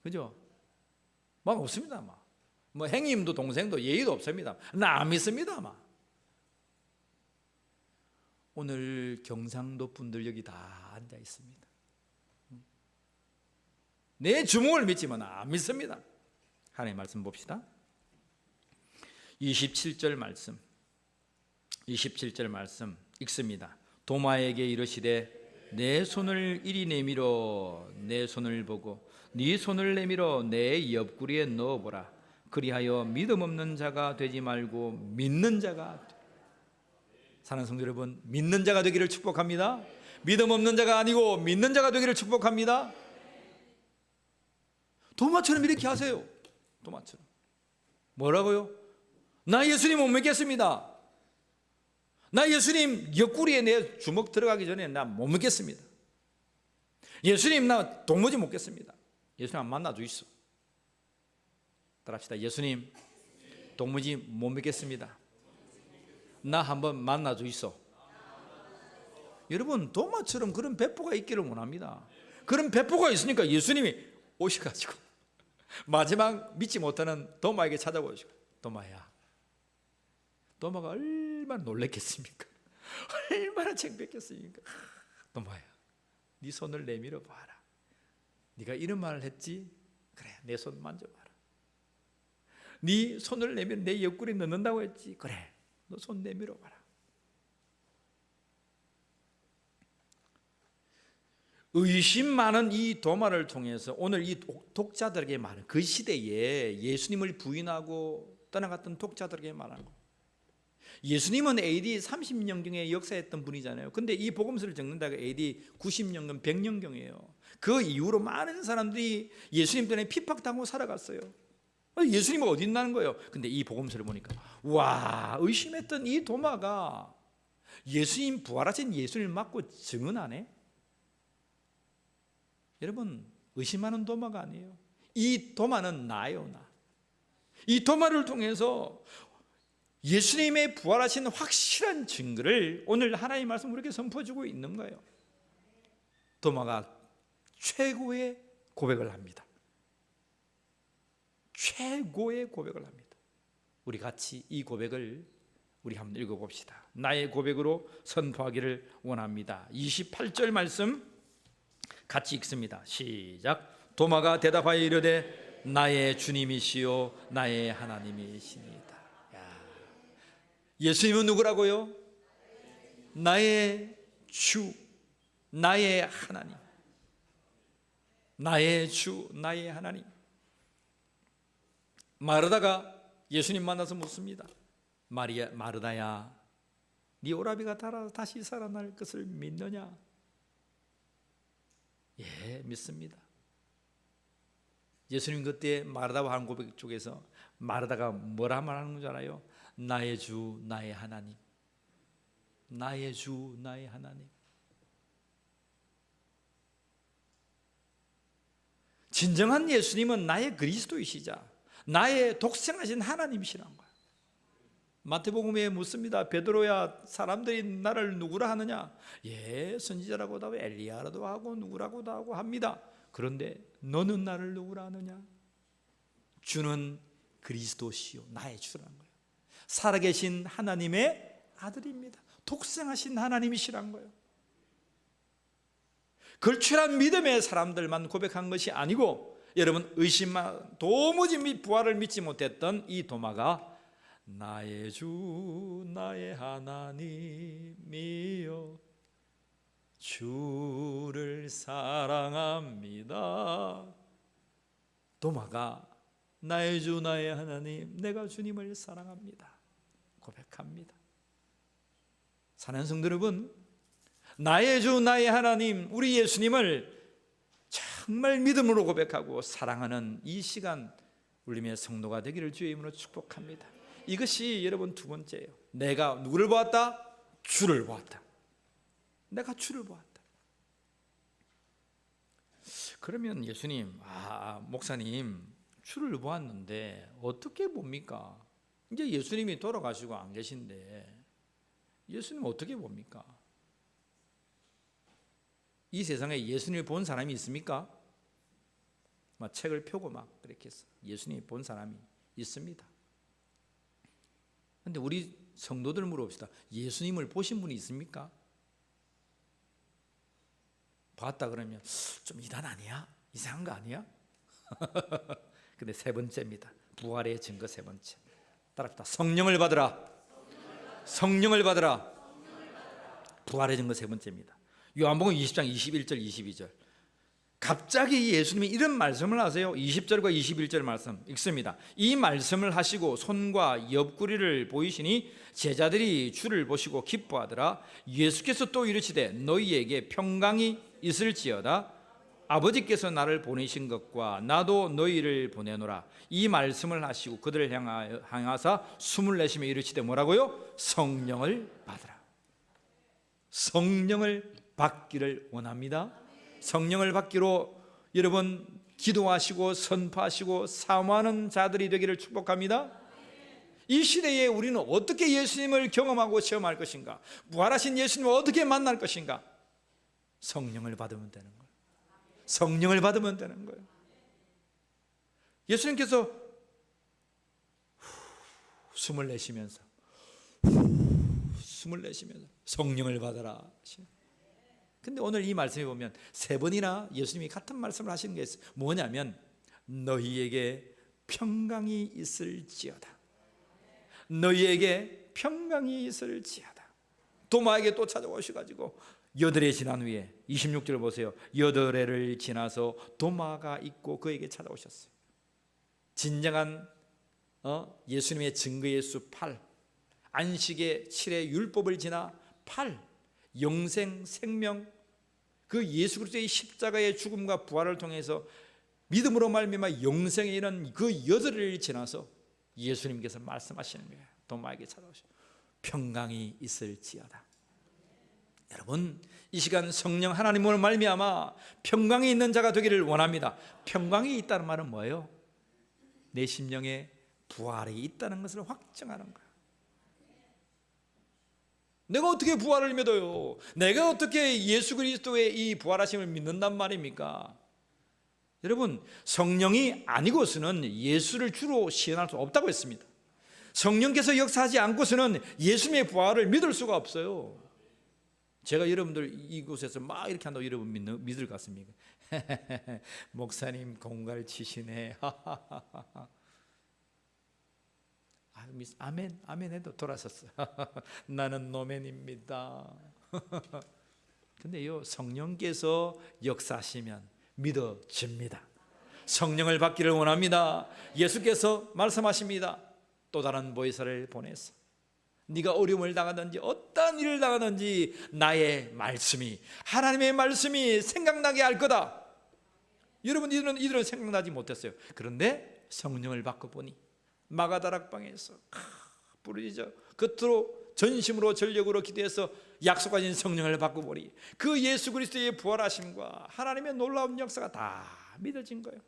그죠? 막 없습니다. 뭐 형님도 동생도 예의도 없습니다. 나 안 믿습니다. 오늘 경상도 분들 여기 다 앉아 있습니다. 내 주먹을 믿지만 안 믿습니다. 하나님 말씀 봅시다. 27절 말씀 읽습니다. 도마에게 이르시되 내 손을 이리 내밀어 내 손을 보고 네 손을 내밀어 내 옆구리에 넣어보라. 그리하여 믿음 없는 자가 되지 말고 믿는 자가. 사랑하는 성도 여러분, 믿는 자가 되기를 축복합니다. 믿음 없는 자가 아니고 믿는 자가 되기를 축복합니다. 도마처럼 이렇게 하세요. 도마처럼. 뭐라고요? 나 예수님 못 믿겠습니다. 나 예수님 옆구리에 내 주먹 들어가기 전에 나 못 믿겠습니다. 예수님 나 도무지 못 믿겠습니다. 예수님 한 만나 주이소. 따라합시다. 예수님 도무지 못 믿겠습니다. 나 한번 만나 주이소. 여러분 도마처럼 그런 배포가 있기를 원합니다. 그런 배포가 있으니까 예수님이 오셔가지고 마지막 믿지 못하는 도마에게 찾아오시고, 도마야, 도마가 얼마나 놀랬겠습니까? 얼마나 창피했겠습니까? 도마야, 네 손을 내밀어 봐라. 네가 이런 말을 했지? 그래, 내 손 만져봐라. 네 손을 내밀어 내 옆구리 넣는다고 했지? 그래, 너 손 내밀어 봐라. 의심 많은 이 도마를 통해서 오늘 이 독자들에게 말하는, 그 시대에 예수님을 부인하고 떠나갔던 독자들에게 말하는 거예요. 예수님은 AD 30년경에 역사했던 분이잖아요. 근데 이 복음서를 적는다가 AD 90년경, 100년경이에요. 그 이후로 많은 사람들이 예수님 때문에 핍박당하고 살아갔어요. 예수님은 어디 있나는 거예요. 근데 이 복음서를 보니까 와, 의심했던 이 도마가 예수님, 부활하신 예수님을 맞고 증언하네. 여러분, 의심하는 도마가 아니에요. 이 도마는 나예요, 나. 이 도마를 통해서 예수님의 부활하신 확실한 증거를 오늘 하나님의 말씀 우리에게 선포해주고 있는 거예요. 도마가 최고의 고백을 합니다. 최고의 고백을 합니다. 우리 같이 이 고백을 우리 한번 읽어봅시다. 나의 고백으로 선포하기를 원합니다. 28절 말씀 같이 읽습니다. 시작. 도마가 대답하여 이르되 나의 주님이시요 나의 하나님이시니이다. 예수님은 누구라고요? 나의 주, 나의 하나님. 나의 주, 나의 하나님. 마르다가 예수님 만나서 묻습니다. 마르다야, 네 오라비가 다시 살아날 것을 믿느냐? 예, 믿습니다. 예수님 그때 마르다와 한 고백 쪽에서 마르다가 뭐라 말하는 줄 알아요? 나의 주, 나의 하나님. 나의 주, 나의 하나님. 진정한 예수님은 나의 그리스도이시자 나의 독생하신 하나님이시란 거예요. 마태복음에 묻습니다. 베드로야, 사람들이 나를 누구라 하느냐? 예, 선지자라고도 하고 엘리야라도 하고 누구라고도 하고 합니다. 그런데 너는 나를 누구라 하느냐? 주는 그리스도시요, 나의 주란 거예요. 살아계신 하나님의 아들입니다. 독생하신 하나님이시란 거예요. 걸출한 믿음의 사람들만 고백한 것이 아니고, 여러분 의심만, 도무지 부활을 믿지 못했던 이 도마가 나의 주 나의 하나님이여 주를 사랑합니다. 도마가 나의 주 나의 하나님, 내가 주님을 사랑합니다. 고백합니다. 사랑하는 성도 여러분, 나의 주 나의 하나님 우리 예수님을 정말 믿음으로 고백하고 사랑하는 이 시간 울림의 성도가 되기를 주의 이름으로 축복합니다. 이것이 여러분 두 번째예요. 내가 누구를 보았다? 주를 보았다. 내가 주를 보았다. 그러면 예수님, 목사님 주를 보았는데 어떻게 봅니까? 이제 예수님이 돌아가시고 안 계신데 예수님 어떻게 봅니까? 이 세상에 예수님을 본 사람이 있습니까? 막 책을 펴고 막 그렇게 해서 예수님이 본 사람이 있습니다. 그런데 우리 성도들 물어봅시다. 예수님을 보신 분이 있습니까? 봤다 그러면 좀 이단 아니야? 이상한 거 아니야? 근데 세 번째입니다. 부활의 증거 세 번째. 따라합시다. 성령을 받으라. 성령을 받으라. 부활의 증거 세 번째입니다. 요한복음 20장 21절 22절. 갑자기 예수님이 이런 말씀을 하세요. 20절과 21절 말씀 읽습니다. 이 말씀을 하시고 손과 옆구리를 보이시니 제자들이 주를 보시고 기뻐하더라. 예수께서 또 이르시되 너희에게 평강이 있을지어다. 아버지께서 나를 보내신 것과 나도 너희를 보내노라. 이 말씀을 하시고 그들을 향하사 숨을 내쉬며 이르시되 뭐라고요? 성령을 받으라. 성령을 받기를 원합니다. 성령을 받기로 여러분 기도하시고 선포하시고 사모하는 자들이 되기를 축복합니다. 이 시대에 우리는 어떻게 예수님을 경험하고 체험할 것인가? 부활하신 예수님을 어떻게 만날 것인가? 성령을 받으면 되는 거예요. 성령을 받으면 되는 거예요. 예수님께서 숨을 내쉬면서 성령을 받아라. 근데 오늘 이 말씀에 보면 세 번이나 예수님이 같은 말씀을 하시는 게 있어요. 뭐냐면 너희에게 평강이 있을지어다. 너희에게 평강이 있을지어다. 도마에게 또 찾아오셔가지고 8해 지난 후에 26절 보세요. 8해를 지나서 도마가 있고 그에게 찾아오셨어요. 진정한 예수님의 증거의 수 8, 안식의 7의 율법을 지나 8, 영생, 생명, 그 예수 그리스도의 십자가의 죽음과 부활을 통해서 믿음으로 말미암아 영생에 이른 그 8해를 지나서 예수님께서 말씀하시는 거예요. 도마에게 찾아오셔 평강이 있을지어다. 여러분 이 시간 성령 하나님으로 말미암아 평강이 있는 자가 되기를 원합니다. 평강이 있다는 말은 뭐예요? 내 심령에 부활이 있다는 것을 확증하는 거예요. 내가 어떻게 부활을 믿어요? 내가 어떻게 예수 그리스도의 이 부활하심을 믿는단 말입니까? 여러분 성령이 아니고서는 예수를 주로 시인할 수 없다고 했습니다. 성령께서 역사하지 않고서는 예수님의 부활을 믿을 수가 없어요. 제가 여러분들 이곳에서 막 이렇게 한다고 여러분 믿을 것 같습니까? 목사님 공갈 치시네. 아멘, 아멘 해도 돌아섰어요. 나는 노맨입니다. 근데요 성령께서 역사하시면 믿어집니다. 성령을 받기를 원합니다. 예수께서 말씀하십니다. 또 다른 보혜사를 보내서 네가 어려움을 당하든지 어떤 일을 당하든지 나의 말씀이, 하나님의 말씀이 생각나게 할 거다. 여러분 이들은 생각나지 못했어요. 그런데 성령을 받고 보니 마가다락방에서 부르짖어 겉으로 전심으로 전력으로 기도해서 약속하신 성령을 받고 보니 그 예수 그리스도의 부활하심과 하나님의 놀라운 역사가 다 믿어진 거예요.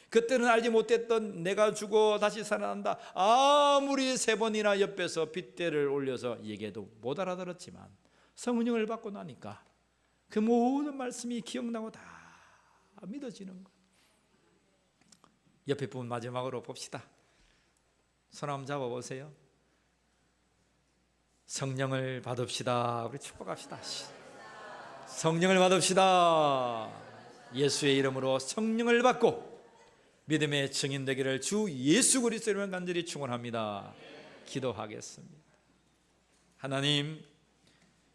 그때는 알지 못했던 내가 죽어 다시 살아난다 아무리 3번이나 옆에서 빗대를 올려서 얘기해도 못 알아들었지만 성령을 받고 나니까 그 모든 말씀이 기억나고 다 믿어지는 거예요. 옆에 분 마지막으로 봅시다. 손 한번 잡아보세요. 성령을 받읍시다. 우리 축복합시다. 성령을 받읍시다. 예수의 이름으로 성령을 받고 믿음의 증인 되기를 주 예수 그리스도 이름으로 간절히 축원합니다. 기도하겠습니다. 하나님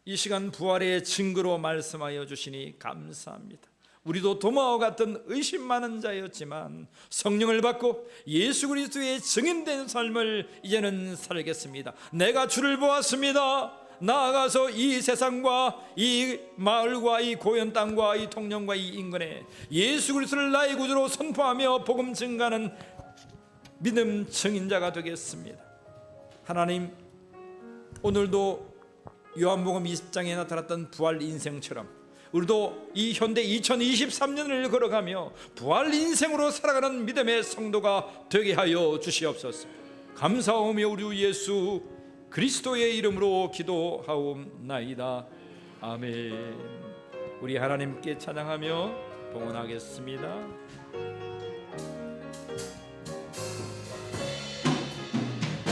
이 시간 부활의 증거로 말씀하여 주시니 감사합니다. 우리도 도마와 같은 의심 많은 자였지만 성령을 받고 예수 그리스도의 증인된 삶을 이제는 살겠습니다. 내가 주를 보았습니다. 나아가서 이 세상과 이 마을과 이 고연 땅과 이 통영과 이 인근에 예수 그리스도를 나의 구주로 선포하며 복음 증가하는 믿음 증인자가 되겠습니다. 하나님, 오늘도 요한복음 20장에 나타났던 부활 인생처럼 우리도 이 현대 2023년을 걸어가며 부활 인생으로 살아가는 믿음의 성도가 되게 하여 주시옵소서. 감사하며 우리 주 예수 그리스도의 이름으로 기도하옵나이다. 아멘. 우리 하나님께 찬양하며 봉헌하겠습니다.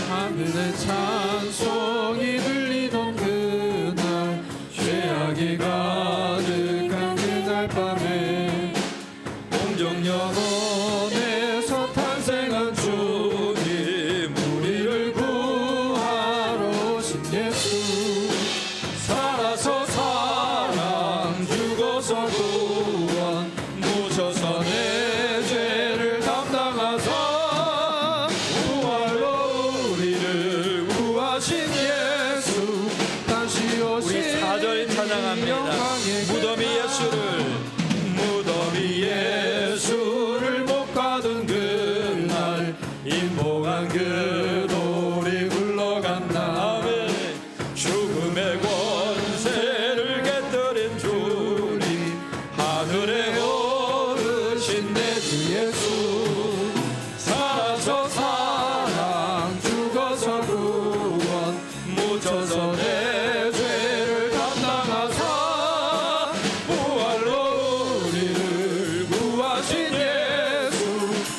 하늘의 찬송이 들리던 그날, 죄악이 가득한 그날 밤에 공정 영혼에서 탄생한 주님, 우리를 구하러 오신 예수. 살아서 사랑, 죽어서 구원, 묻혀서 내 죄를 담당하사 부활로 우리를 구하신 예수. 다시 오신 우리 4절 찬양합니다. 무덤이 예수를 못 가둔 그날, 인봉한 그 돌이 굴러간 날, 죽음의 권세를 깨뜨린 주님, 하늘에 오르신 내 주 예수. 살아서 사랑, 죽어서 구원, 묻혀서 내 죄를 담당하사 부활로 우리를 구하신 예수.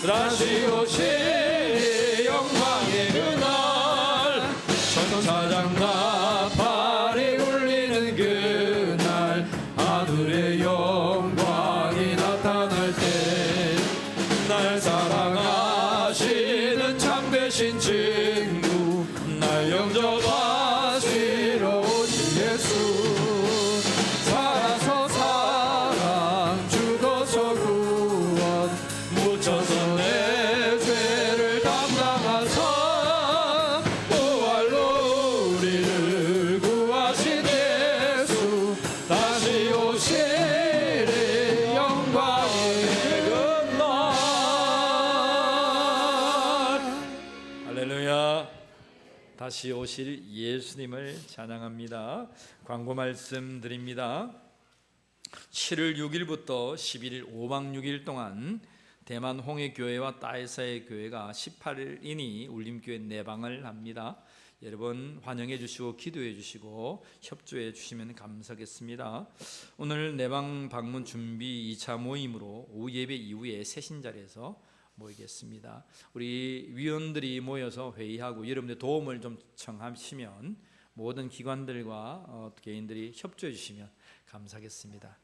다시 오신 영광의 그날, 천사장 나팔이 울리는 그날, 하늘의 영광이 나타날 때, 날 사랑하시는 참되신 친구, 날 영접하시러 오신 예수. 살아서 사랑, 죽어서 구원, 묻혀서 내 죄를 담당하사 부활로 우리를 구하신 예수. 다시 오시리 영광의 그날. 할렐루야. 다시 오실 예수님을 찬양합니다. 광고 말씀 드립니다. 7월 6일부터 11일 5박 6일 동안 대만 홍해교회와 따이사의 교회가 18일이니 울림교회 내방을 합니다. 여러분 환영해 주시고 기도해 주시고 협조해 주시면 감사하겠습니다. 오늘 내방 방문 준비 2차 모임으로 오후 예배 이후에 새신자리에서 모이겠습니다. 우리 위원들이 모여서 회의하고 여러분들 도움을 좀 청하시면 모든 기관들과 개인들이 협조해 주시면 감사하겠습니다.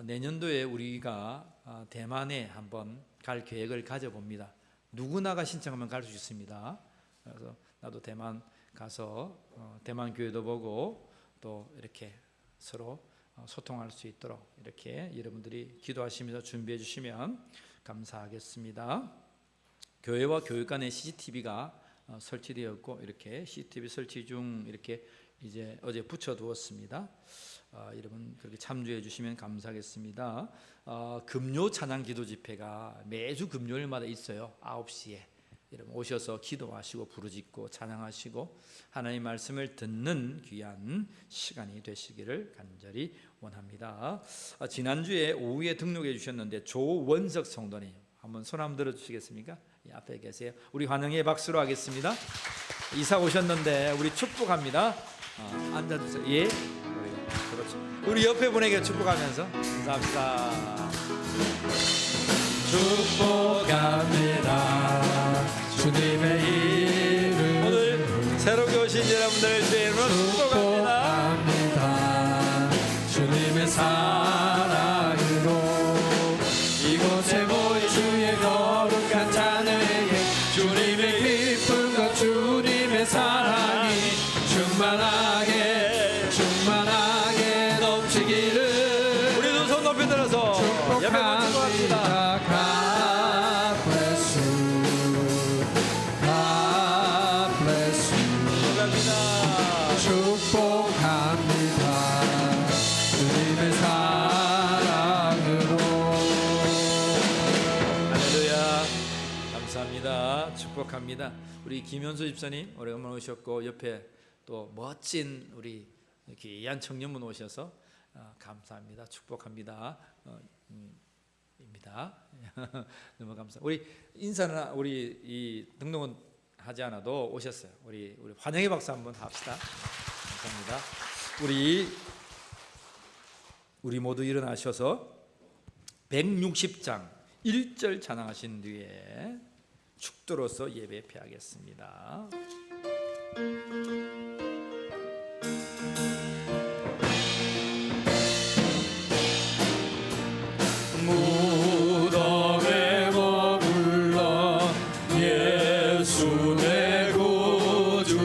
내년도에 우리가 대만에 한번 갈 계획을 가져봅니다. 누구나가 신청하면 갈 수 있습니다. 그래서 나도 대만 가서 대만 교회도 보고 또 이렇게 서로 소통할 수 있도록 이렇게 여러분들이 기도하시면서 준비해 주시면 감사하겠습니다. 교회와 교회 간에 CCTV가 설치되었고 이렇게 CCTV 설치 중 이렇게 이제 어제 붙여두었습니다. 여러분 그렇게 참조해 주시면 감사하겠습니다. 금요 찬양 기도 집회가 매주 금요일마다 있어요. 9시에 여러분 오셔서 기도하시고 부르짖고 찬양하시고 하나님의 말씀을 듣는 귀한 시간이 되시기를 간절히 원합니다. 지난주에 오후에 등록해 주셨는데 조원석 성도님 한번 손 한번 들어주시겠습니까? 앞에 계세요. 우리 환영의 박수로 하겠습니다. 이사 오셨는데 우리 축복합니다. 앉아주세요. 예, 그렇죠. 우리 옆에 분에게 축복하면서 감사합니다. 축복합니다. 주님의 이름 오늘 새롭게 오신 여러분들 주의 이름으로 축복합니다. 주님의 사랑으로 이곳에 모인 주의 거룩한 찬양에 주님의 기쁨과 주님의 사랑이 충만하게 넘치기를. 우리 두 손 높이 들어서 옆에 축복합니다. 주님의 사랑으로. 할렐루야. 감사합니다. 축복합니다. 우리 김현수 집사님 오래간만에 오셨고 옆에 또 멋진 우리 귀한 청년분 오셔서 감사합니다. 축복합니다. 입니다. 너무 감사. 우리 인사는 우리 이 등록은 하지 않아도 오셨어요. 우리 환영의 박수 한번 합시다. 감사합니다. 우리 모두 일어나셔서 160장 1절 찬양하신 뒤에 축도로서 예배 패하겠습니다. 무덤에 머물러 예수 내 구주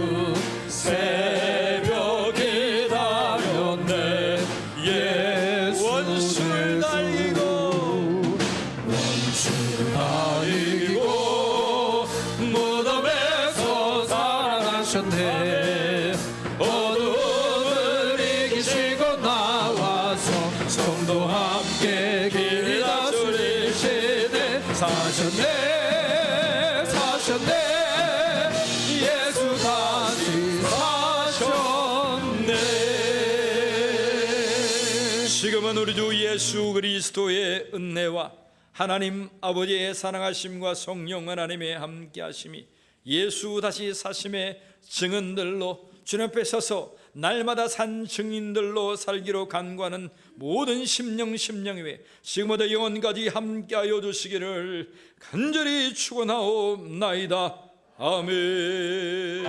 새벽에 달렸네. 예수 원수를 달리고 무덤에서 살아나셨네. 어둠을 이기시고 나와서 성도 함께 길이 다스리시네. 사셨네 예수 다시 사셨네. 지금은 우리 주 예수 그리스도의 은혜와 하나님 아버지의 사랑하심과 성령 하나님의 함께하심이 예수 다시 사심의 증언들로 주님 앞에 서서 날마다 산 증인들로 살기로 간구하는 모든 심령 위에 지금부터 영원까지 함께하여 주시기를 간절히 축원하옵나이다. 아멘.